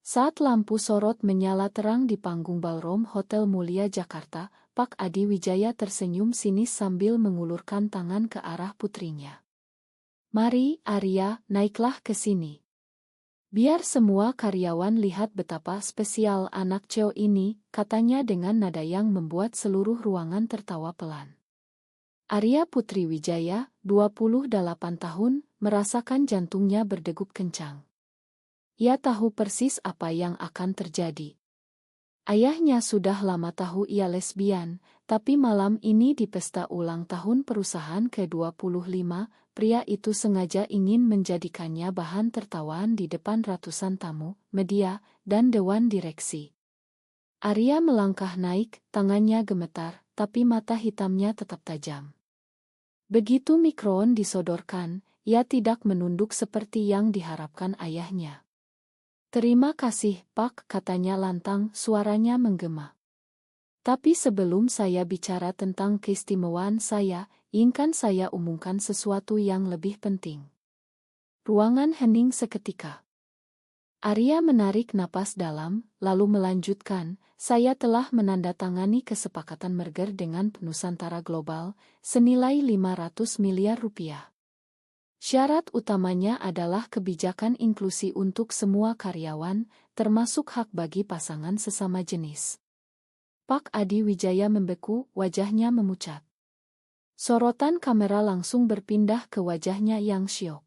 Saat lampu sorot menyala terang di panggung ballroom Hotel Mulia Jakarta, Pak Adi Wijaya tersenyum sinis sambil mengulurkan tangan ke arah putrinya. "Mari, Arya, naiklah ke sini. Biar semua karyawan lihat betapa spesial anak Cheo ini," katanya dengan nada yang membuat seluruh ruangan tertawa pelan. Arya Putri Wijaya, 28 tahun, merasakan jantungnya berdegup kencang. Ia tahu persis apa yang akan terjadi. Ayahnya sudah lama tahu ia lesbian, tapi malam ini di pesta ulang tahun perusahaan ke-25, pria itu sengaja ingin menjadikannya bahan tertawaan di depan ratusan tamu, media, dan dewan direksi. Arya melangkah naik, tangannya gemetar, tapi mata hitamnya tetap tajam. Begitu mikrofon disodorkan, ia tidak menunduk seperti yang diharapkan ayahnya. "Terima kasih, Pak," katanya lantang, suaranya menggema. "Tapi sebelum saya bicara tentang keistimewaan saya, izinkan saya umumkan sesuatu yang lebih penting." Ruangan hening seketika. Arya menarik napas dalam, lalu melanjutkan, "Saya telah menandatangani kesepakatan merger dengan Nusantara Global, senilai 500 miliar rupiah. Syarat utamanya adalah kebijakan inklusi untuk semua karyawan, termasuk hak bagi pasangan sesama jenis." Pak Adi Wijaya membeku, wajahnya memucat. Sorotan kamera langsung berpindah ke wajahnya yang syok.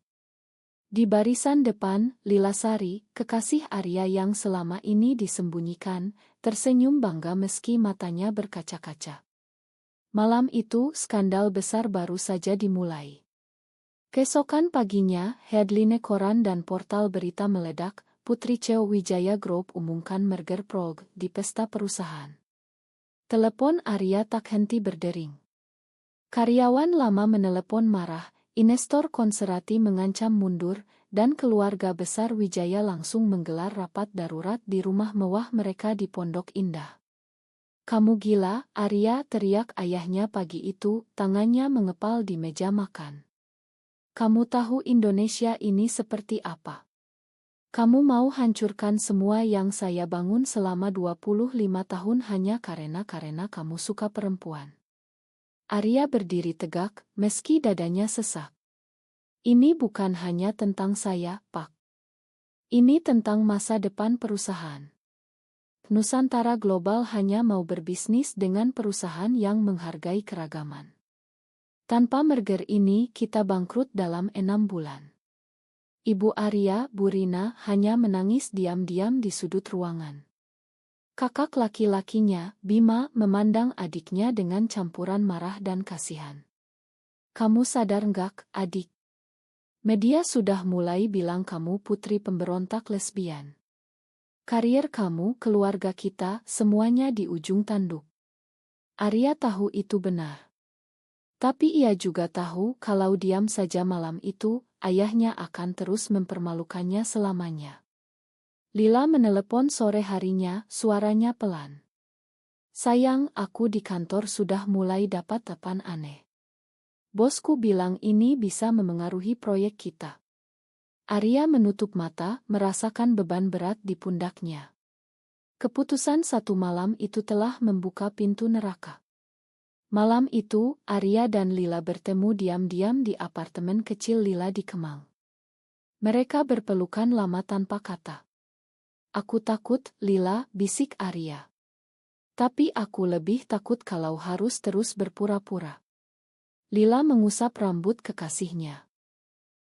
Di barisan depan, Lila Sari, kekasih Arya yang selama ini disembunyikan, tersenyum bangga meski matanya berkaca-kaca. Malam itu, skandal besar baru saja dimulai. Keesokan paginya, headline koran dan portal berita meledak, Putri Cheo Wijaya Group umumkan merger prog di pesta perusahaan. Telepon Arya tak henti berdering. Karyawan lama menelepon marah, investor konservatif mengancam mundur, dan keluarga besar Wijaya langsung menggelar rapat darurat di rumah mewah mereka di Pondok Indah. "Kamu gila, Arya," teriak ayahnya pagi itu, tangannya mengepal di meja makan. "Kamu tahu Indonesia ini seperti apa? Kamu mau hancurkan semua yang saya bangun selama 25 tahun hanya karena kamu suka perempuan." Arya berdiri tegak, meski dadanya sesak. "Ini bukan hanya tentang saya, Pak. Ini tentang masa depan perusahaan. Nusantara Global hanya mau berbisnis dengan perusahaan yang menghargai keragaman. Tanpa merger ini kita bangkrut dalam 6 bulan." Ibu Arya, Bu Rina, hanya menangis diam-diam di sudut ruangan. Kakak laki-lakinya, Bima, memandang adiknya dengan campuran marah dan kasihan. "Kamu sadar nggak, adik? Media sudah mulai bilang kamu putri pemberontak lesbian. Karier kamu, keluarga kita, semuanya di ujung tanduk." Arya tahu itu benar. Tapi ia juga tahu kalau diam saja malam itu, ayahnya akan terus mempermalukannya selamanya. Lila menelepon sore harinya, suaranya pelan. "Sayang, aku di kantor sudah mulai dapat telepon aneh. Bosku bilang ini bisa memengaruhi proyek kita." Arya menutup mata, merasakan beban berat di pundaknya. Keputusan satu malam itu telah membuka pintu neraka. Malam itu, Arya dan Lila bertemu diam-diam di apartemen kecil Lila di Kemang. Mereka berpelukan lama tanpa kata. "Aku takut, Lila," bisik Arya. "Tapi aku lebih takut kalau harus terus berpura-pura." Lila mengusap rambut kekasihnya.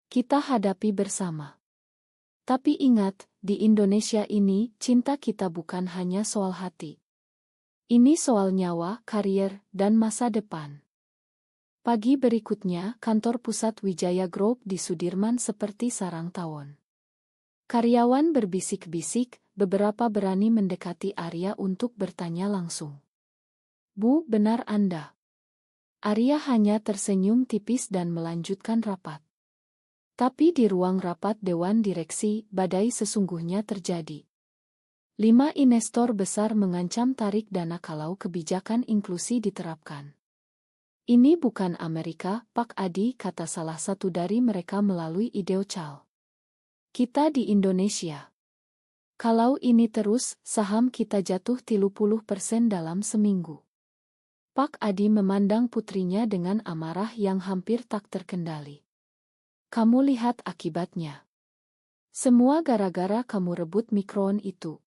"Kita hadapi bersama. Tapi ingat, di Indonesia ini, cinta kita bukan hanya soal hati. Ini soal nyawa, karier, dan masa depan." Pagi berikutnya, kantor pusat Wijaya Group di Sudirman seperti sarang tawon. Karyawan berbisik-bisik, beberapa berani mendekati Arya untuk bertanya langsung. "Bu, benar Anda?" Arya hanya tersenyum tipis dan melanjutkan rapat. Tapi di ruang rapat Dewan Direksi, badai sesungguhnya terjadi. 5 investor besar mengancam tarik dana kalau kebijakan inklusi diterapkan. "Ini bukan Amerika, Pak Adi," kata salah satu dari mereka melalui video call. "Kita di Indonesia. Kalau ini terus, saham kita jatuh 30% dalam seminggu. Pak Adi memandang putrinya dengan amarah yang hampir tak terkendali. Kamu lihat akibatnya. Semua gara-gara kamu rebut Mikron itu.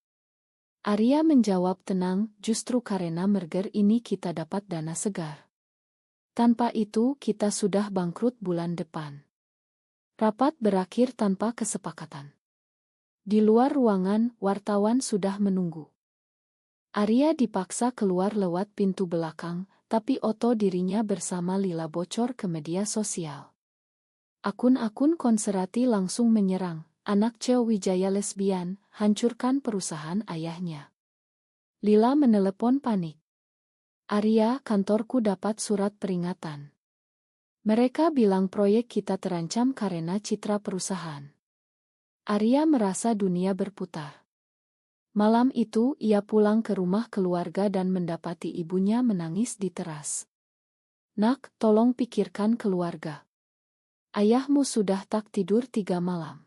Arya menjawab tenang, justru karena merger ini kita dapat dana segar. Tanpa itu kita sudah bangkrut bulan depan. Rapat berakhir tanpa kesepakatan. Di luar ruangan, wartawan sudah menunggu. Arya dipaksa keluar lewat pintu belakang, tapi foto dirinya bersama Lila bocor ke media sosial. Akun-akun konserati langsung menyerang, anak Ceo Wijaya lesbian, hancurkan perusahaan ayahnya. Lila menelepon panik. Arya, kantorku dapat surat peringatan. Mereka bilang proyek kita terancam karena citra perusahaan. Arya merasa dunia berputar. Malam itu ia pulang ke rumah keluarga dan mendapati ibunya menangis di teras. Nak, tolong pikirkan keluarga. Ayahmu sudah tak tidur 3 malam.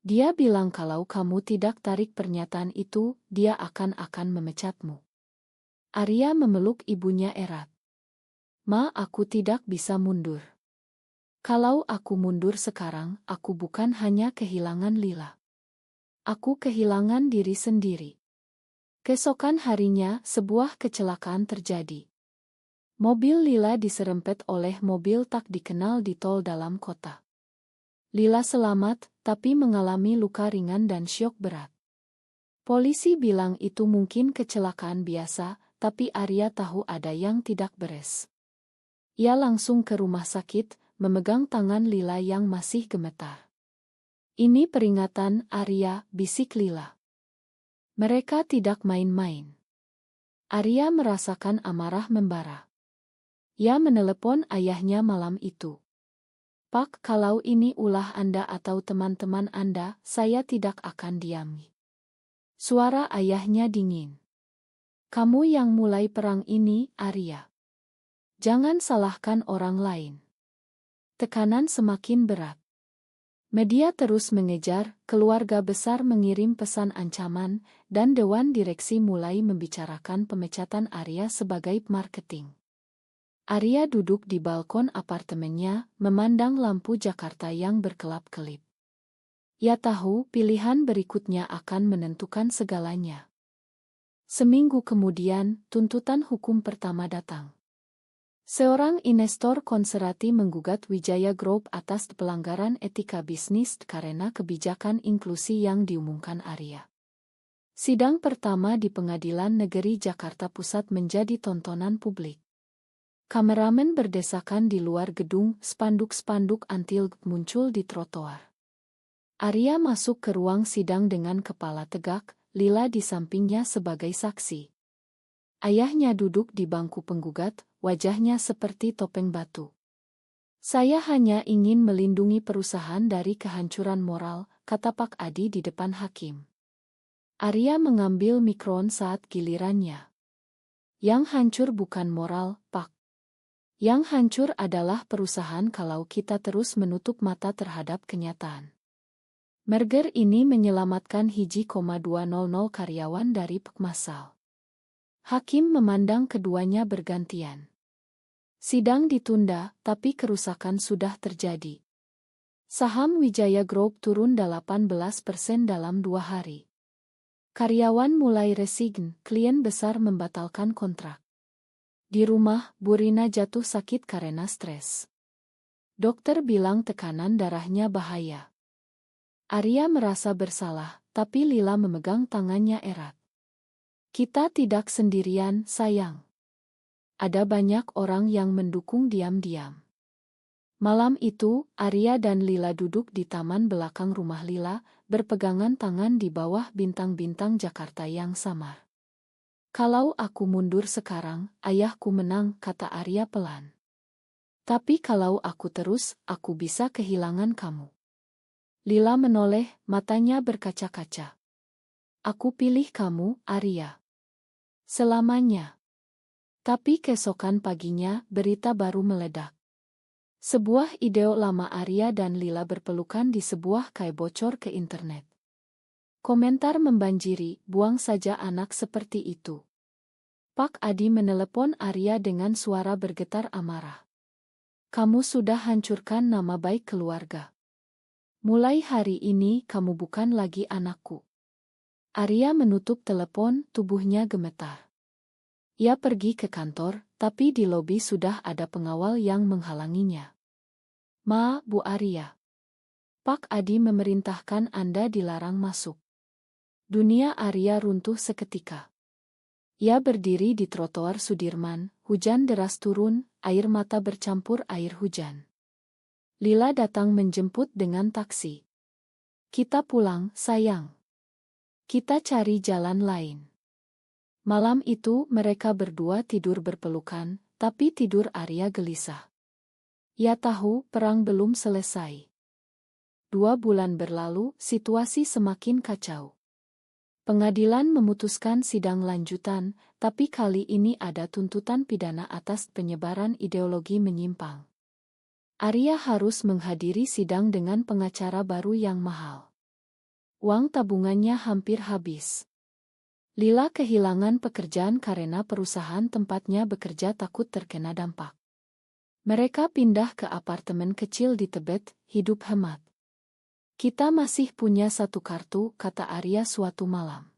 Dia bilang kalau kamu tidak tarik pernyataan itu, dia akan memecatmu. Arya memeluk ibunya erat. Ma, aku tidak bisa mundur. Kalau aku mundur sekarang, aku bukan hanya kehilangan Lila. Aku kehilangan diri sendiri. Keesokan harinya, sebuah kecelakaan terjadi. Mobil Lila diserempet oleh mobil tak dikenal di tol dalam kota. Lila selamat, tapi mengalami luka ringan dan syok berat. Polisi bilang itu mungkin kecelakaan biasa, tapi Arya tahu ada yang tidak beres. Ia langsung ke rumah sakit, memegang tangan Lila yang masih gemetar. Ini peringatan, Arya, bisik Lila. Mereka tidak main-main. Arya merasakan amarah membara. Ia menelepon ayahnya malam itu. Pak, kalau ini ulah Anda atau teman-teman Anda, saya tidak akan diam. Suara ayahnya dingin. Kamu yang mulai perang ini, Arya. Jangan salahkan orang lain. Tekanan semakin berat. Media terus mengejar, keluarga besar mengirim pesan ancaman, dan dewan direksi mulai membicarakan pemecatan Arya sebagai marketing. Arya duduk di balkon apartemennya, memandang lampu Jakarta yang berkelap-kelip. Ia tahu pilihan berikutnya akan menentukan segalanya. Seminggu kemudian, tuntutan hukum pertama datang. Seorang investor konserati menggugat Wijaya Group atas pelanggaran etika bisnis karena kebijakan inklusi yang diumumkan Arya. Sidang pertama di Pengadilan Negeri Jakarta Pusat menjadi tontonan publik. Kameramen berdesakan di luar gedung, spanduk-spanduk anti-LGBTQ muncul di trotoar. Arya masuk ke ruang sidang dengan kepala tegak, Lila di sampingnya sebagai saksi. Ayahnya duduk di bangku penggugat, wajahnya seperti topeng batu. Saya hanya ingin melindungi perusahaan dari kehancuran moral, kata Pak Adi di depan hakim. Arya mengambil mikron saat gilirannya. Yang hancur bukan moral, Pak. Yang hancur adalah perusahaan kalau kita terus menutup mata terhadap kenyataan. Merger ini menyelamatkan 1,200 karyawan dari PK massal. Hakim memandang keduanya bergantian. Sidang ditunda, tapi kerusakan sudah terjadi. Saham Wijaya Group turun 18% dalam 2 hari. Karyawan mulai resign, klien besar membatalkan kontrak. Di rumah, Bu Rina jatuh sakit karena stres. Dokter bilang tekanan darahnya bahaya. Arya merasa bersalah, tapi Lila memegang tangannya erat. Kita tidak sendirian, sayang. Ada banyak orang yang mendukung diam-diam. Malam itu, Arya dan Lila duduk di taman belakang rumah Lila, berpegangan tangan di bawah bintang-bintang Jakarta yang samar. Kalau aku mundur sekarang, ayahku menang, kata Arya pelan. Tapi kalau aku terus, aku bisa kehilangan kamu. Lila menoleh, matanya berkaca-kaca. Aku pilih kamu, Arya. Selamanya. Tapi keesokan paginya, berita baru meledak. Sebuah ide lama Arya dan Lila berpelukan di sebuah kai bocor ke internet. Komentar membanjiri, buang saja anak seperti itu. Pak Adi menelepon Arya dengan suara bergetar amarah. Kamu sudah hancurkan nama baik keluarga. Mulai hari ini kamu bukan lagi anakku. Arya menutup telepon, tubuhnya gemetar. Ia pergi ke kantor, tapi di lobi sudah ada pengawal yang menghalanginya. Ma, Bu Arya. Pak Adi memerintahkan Anda dilarang masuk. Dunia Arya runtuh seketika. Ia berdiri di trotoar Sudirman, hujan deras turun, air mata bercampur air hujan. Lila datang menjemput dengan taksi. Kita pulang, sayang. Kita cari jalan lain. Malam itu mereka berdua tidur berpelukan, tapi tidur Arya gelisah. Ia tahu perang belum selesai. 2 bulan berlalu, situasi semakin kacau. Pengadilan memutuskan sidang lanjutan, tapi kali ini ada tuntutan pidana atas penyebaran ideologi menyimpang. Arya harus menghadiri sidang dengan pengacara baru yang mahal. Uang tabungannya hampir habis. Lila kehilangan pekerjaan karena perusahaan tempatnya bekerja takut terkena dampak. Mereka pindah ke apartemen kecil di Tebet, hidup hemat. Kita masih punya 1 kartu, kata Arya suatu malam.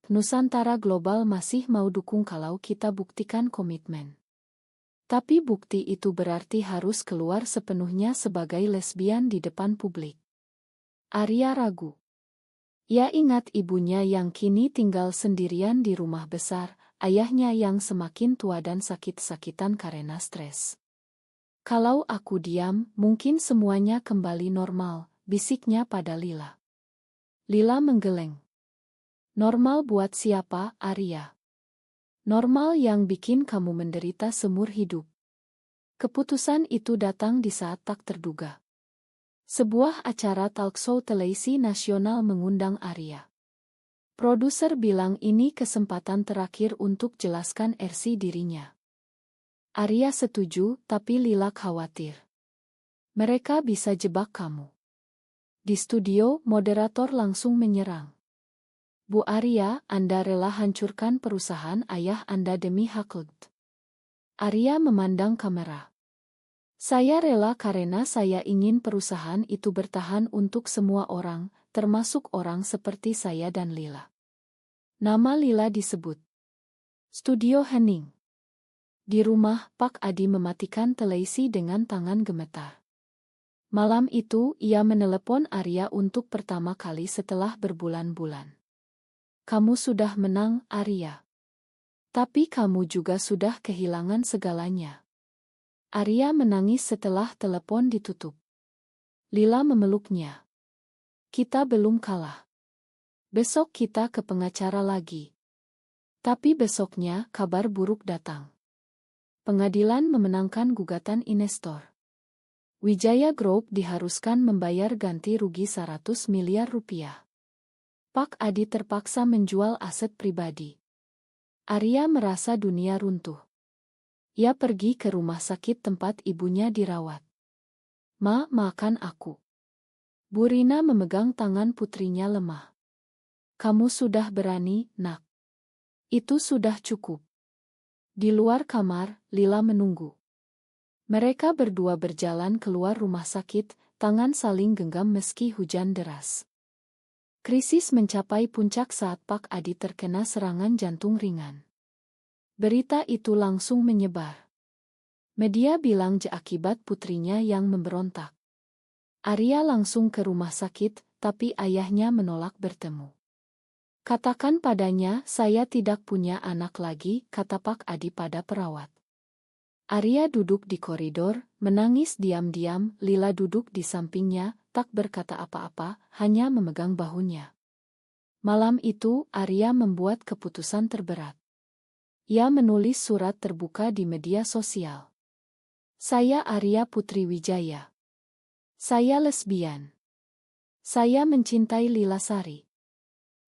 Nusantara Global masih mau dukung kalau kita buktikan komitmen. Tapi bukti itu berarti harus keluar sepenuhnya sebagai lesbian di depan publik. Arya ragu. Ia ingat ibunya yang kini tinggal sendirian di rumah besar, ayahnya yang semakin tua dan sakit-sakitan karena stres. Kalau aku diam, mungkin semuanya kembali normal, bisiknya pada Lila. Lila menggeleng. Normal buat siapa, Arya? Normal yang bikin kamu menderita seumur hidup. Keputusan itu datang di saat tak terduga. Sebuah acara talkshow televisi nasional mengundang Arya. Produser bilang ini kesempatan terakhir untuk jelaskan versi dirinya. Arya setuju, tapi Lila khawatir. Mereka bisa jebak kamu. Di studio, moderator langsung menyerang. Bu Arya, Anda rela hancurkan perusahaan ayah Anda demi hak. Arya memandang kamera. Saya rela karena saya ingin perusahaan itu bertahan untuk semua orang, termasuk orang seperti saya dan Lila. Nama Lila disebut. Studio hening. Di rumah, Pak Adi mematikan televisi dengan tangan gemetar. Malam itu, ia menelepon Arya untuk pertama kali setelah berbulan-bulan. Kamu sudah menang, Arya. Tapi kamu juga sudah kehilangan segalanya. Arya menangis setelah telepon ditutup. Lila memeluknya. Kita belum kalah. Besok kita ke pengacara lagi. Tapi besoknya kabar buruk datang. Pengadilan memenangkan gugatan investor. Wijaya Group diharuskan membayar ganti rugi 100 miliar rupiah. Pak Adi terpaksa menjual aset pribadi. Arya merasa dunia runtuh. Ia pergi ke rumah sakit tempat ibunya dirawat. Ma, makan aku. Bu Rina memegang tangan putrinya lemah. Kamu sudah berani, nak. Itu sudah cukup. Di luar kamar, Lila menunggu. Mereka berdua berjalan keluar rumah sakit, tangan saling genggam meski hujan deras. Krisis mencapai puncak saat Pak Adi terkena serangan jantung ringan. Berita itu langsung menyebar. Media bilang akibat putrinya yang memberontak. Arya langsung ke rumah sakit, tapi ayahnya menolak bertemu. Katakan padanya, saya tidak punya anak lagi, kata Pak Adi pada perawat. Arya duduk di koridor, menangis diam-diam. Lila duduk di sampingnya, tak berkata apa-apa, hanya memegang bahunya. Malam itu, Arya membuat keputusan terberat. Ia menulis surat terbuka di media sosial. Saya Arya Putri Wijaya. Saya lesbian. Saya mencintai Lila Sari.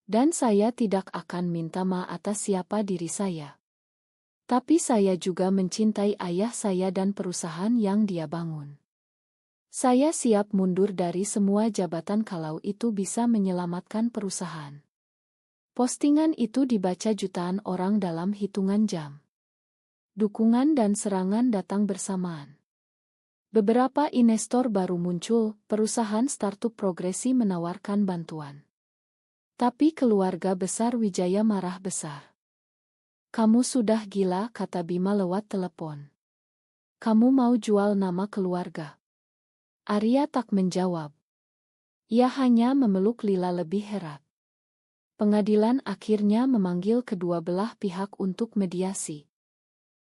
Dan saya tidak akan minta maaf atas siapa diri saya. Tapi saya juga mencintai ayah saya dan perusahaan yang dia bangun. Saya siap mundur dari semua jabatan kalau itu bisa menyelamatkan perusahaan. Postingan itu dibaca jutaan orang dalam hitungan jam. Dukungan dan serangan datang bersamaan. Beberapa investor baru muncul, perusahaan startup progresi menawarkan bantuan. Tapi keluarga besar Wijaya marah besar. "Kamu sudah gila," kata Bima lewat telepon. "Kamu mau jual nama keluarga?" Arya tak menjawab. Ia hanya memeluk Lila lebih erat. Pengadilan akhirnya memanggil kedua belah pihak untuk mediasi.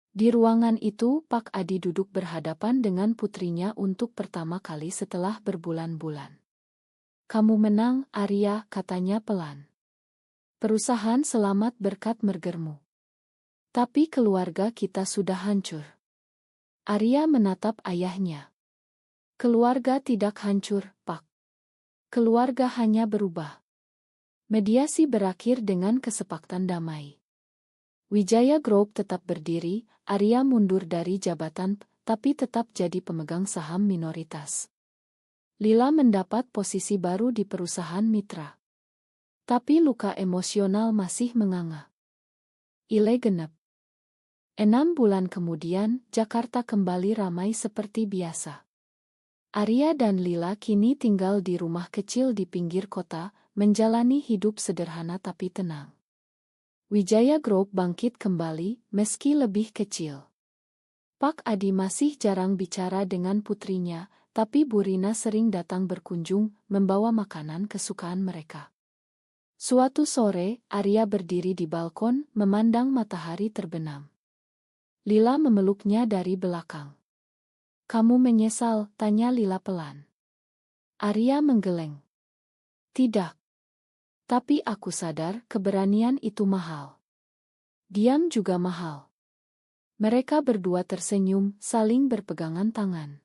Di ruangan itu, Pak Adi duduk berhadapan dengan putrinya untuk pertama kali setelah berbulan-bulan. "Kamu menang, Arya," katanya pelan. "Perusahaan selamat berkat mergermu. Tapi keluarga kita sudah hancur." Arya menatap ayahnya. "Keluarga tidak hancur, Pak. Keluarga hanya berubah." Mediasi berakhir dengan kesepakatan damai. Wijaya Group tetap berdiri, Arya mundur dari jabatan, tapi tetap jadi pemegang saham minoritas. Lila mendapat posisi baru di perusahaan mitra. Tapi luka emosional masih menganga. Ile genep. 6 bulan kemudian, Jakarta kembali ramai seperti biasa. Arya dan Lila kini tinggal di rumah kecil di pinggir kota, menjalani hidup sederhana tapi tenang. Wijaya Group bangkit kembali, meski lebih kecil. Pak Adi masih jarang bicara dengan putrinya, tapi Bu Rina sering datang berkunjung, membawa makanan kesukaan mereka. Suatu sore, Arya berdiri di balkon, memandang matahari terbenam. Lila memeluknya dari belakang. "Kamu menyesal?" tanya Lila pelan. Arya menggeleng. "Tidak. Tapi aku sadar keberanian itu mahal. Diam juga mahal." Mereka berdua tersenyum, saling berpegangan tangan.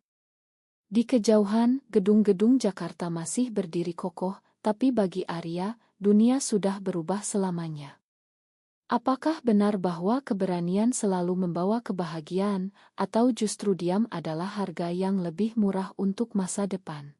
Di kejauhan, gedung-gedung Jakarta masih berdiri kokoh, tapi bagi Arya, dunia sudah berubah selamanya. Apakah benar bahwa keberanian selalu membawa kebahagiaan, atau justru diam adalah harga yang lebih murah untuk masa depan?